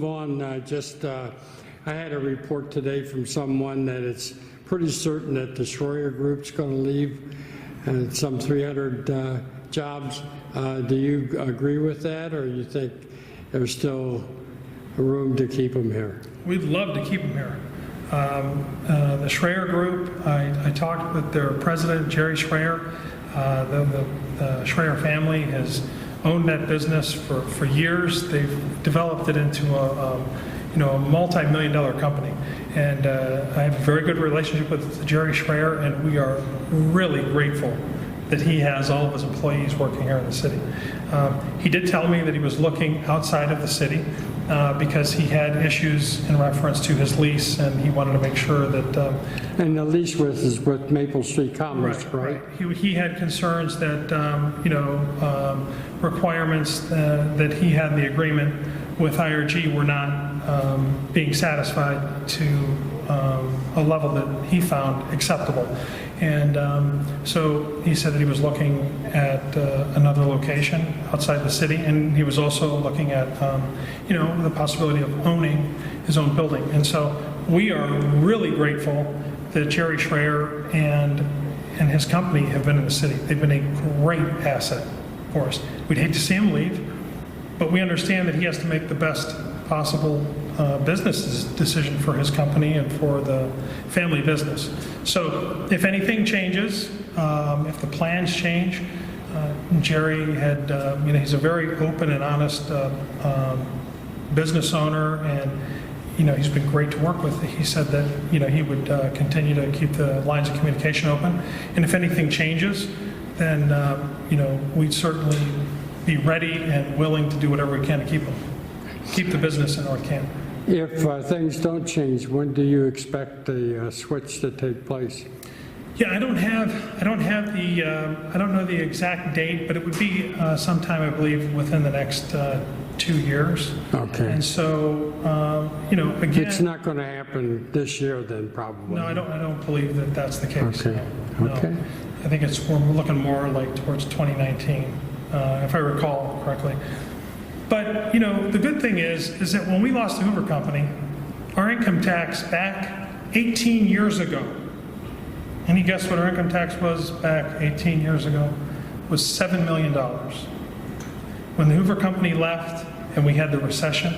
On I had a report today from someone that it's pretty certain that the Schroer group's going to leave, and some 300 jobs. Do you agree with that, or you think there's still room to keep them here? We'd love to keep them here. The Schroer group, I talked with their president, Jerry Schroer. The Schroer family has owned that business for years. They've developed it into a multi-million-dollar company, and I have a very good relationship with Jerry Schroer, and we are really grateful that he has all of his employees working here in the city. He did tell me that he was looking outside of the city because he had issues in reference to his lease, and he wanted to make sure that... and the lease is with Maple Street Commerce, right? He had concerns that, requirements that he had in the agreement with IRG were not being satisfied to a level that he found acceptable. And so he said that he was looking at another location outside the city, and he was also looking at, the possibility of owning his own building. And so we are really grateful that Jerry Schroer and his company have been in the city. They've been a great asset for us. We'd hate to see him leave, but we understand that he has to make the best possible business decision for his company and for the family business. So if anything changes, if the plans change, Jerry had, he's a very open and honest business owner, and he's been great to work with. He said that he would continue to keep the lines of communication open, and if anything changes, then we'd certainly be ready and willing to do whatever we can to keep the business in North Canton. If things don't change, when do you expect the switch to take place? Yeah, I don't know the exact date, but it would be sometime, I believe, within the next 2 years. Okay. And so, again, it's not going to happen this year, then, probably. No, I don't believe that that's the case. Okay. No. Okay. I think we're looking more like towards 2019, if I recall correctly. But the good thing is that when we lost the Hoover Company, our income tax back 18 years ago. Any guess what our income tax was back 18 years ago? Was $7 million. When the Hoover Company left and we had the recession,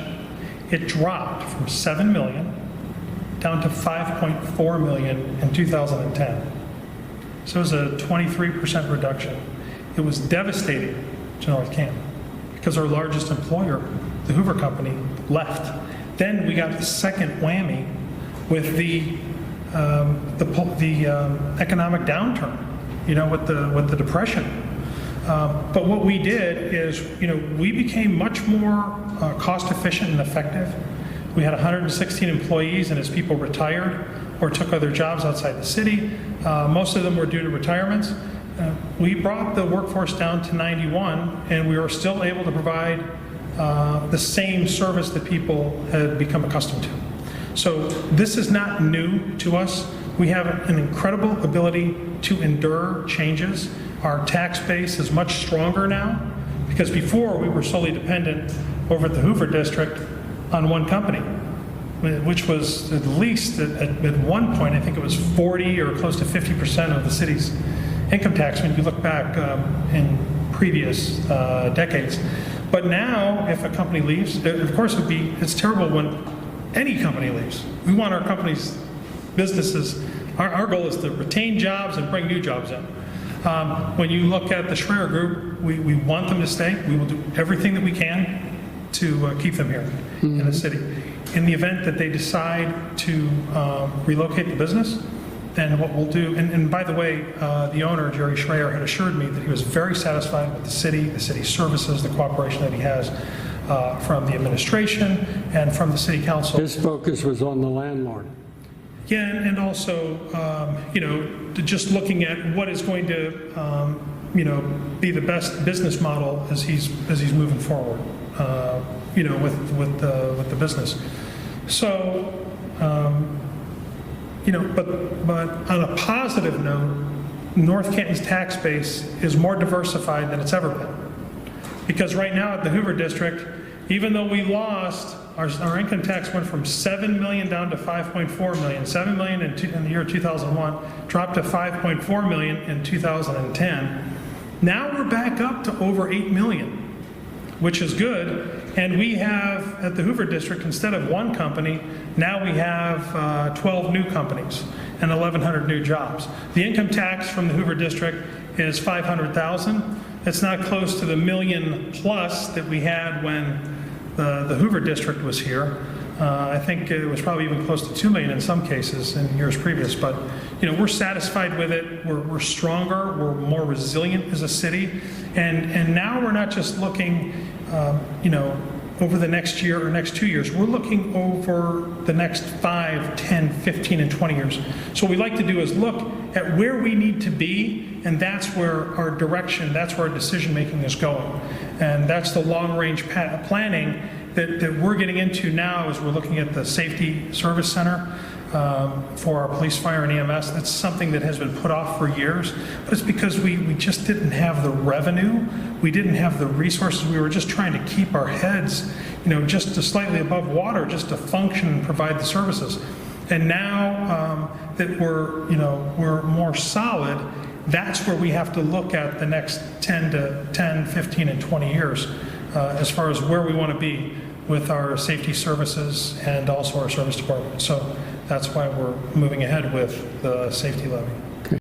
it dropped from $7 million down to $5.4 million in 2010. So it was a 23% reduction. It was devastating to North Canton because our largest employer, the Hoover Company, left. Then we got the second whammy with the economic downturn, with the depression. But what we did is, we became much more cost efficient and effective. We had 116 employees, and as people retired or took other jobs outside the city, most of them were due to retirements. We brought the workforce down to 91, and we were still able to provide the same service that people had become accustomed to. So this is not new to us. We have an incredible ability to endure changes. Our tax base is much stronger now, because before we were solely dependent over at the Hoover District on one company, which was at least at one point, I think it was 40 or close to 50% of the city's income tax when you look back in previous decades. But now, if a company leaves, of course it's terrible when any company leaves. We want our company's businesses, our goal is to retain jobs and bring new jobs in. When you look at the Schroer Group, we want them to stay. We will do everything that we can to keep them here in the city. In the event that they decide to relocate the business, then what we'll do, and by the way, the owner, Jerry Schroer, had assured me that he was very satisfied with the city services, the cooperation that he has from the administration and from the city council. His focus was on the landlord. Yeah, and also, just looking at what is going to, be the best business model as he's moving forward, with the business. So, but on a positive note, North Canton's tax base is more diversified than it's ever been. Because right now at the Hoover District, even though we lost Our income tax went from 7 million down to 5.4 million. 7 million in the year 2001, dropped to 5.4 million in 2010. Now we're back up to over 8 million, which is good. And we have, at the Hoover District, instead of one company, now we have 12 new companies and 1,100 new jobs. The income tax from the Hoover District is $500,000. It's not close to the million plus that we had when the Hoover District was here. I think it was probably even close to 2 million in some cases in years previous. But we're satisfied with it. We're stronger. We're more resilient as a city. And now we're not just looking, over the next year or next 2 years. We're looking over the next 5, 10, 15, and 20 years. So what we like to do is look at where we need to be, and that's where our direction, that's where our decision making is going. And that's the long range planning that we're getting into now as we're looking at the Safety Service Center for our police, fire, and EMS. That's something that has been put off for years, but it's because we just didn't have the revenue, we didn't have the resources. We were just trying to keep our heads, just slightly above water, just to function and provide the services. And now that we're more solid, that's where we have to look at the next 10, 15, and 20 years as far as where we want to be with our safety services and also our service department. So that's why we're moving ahead with the safety levy.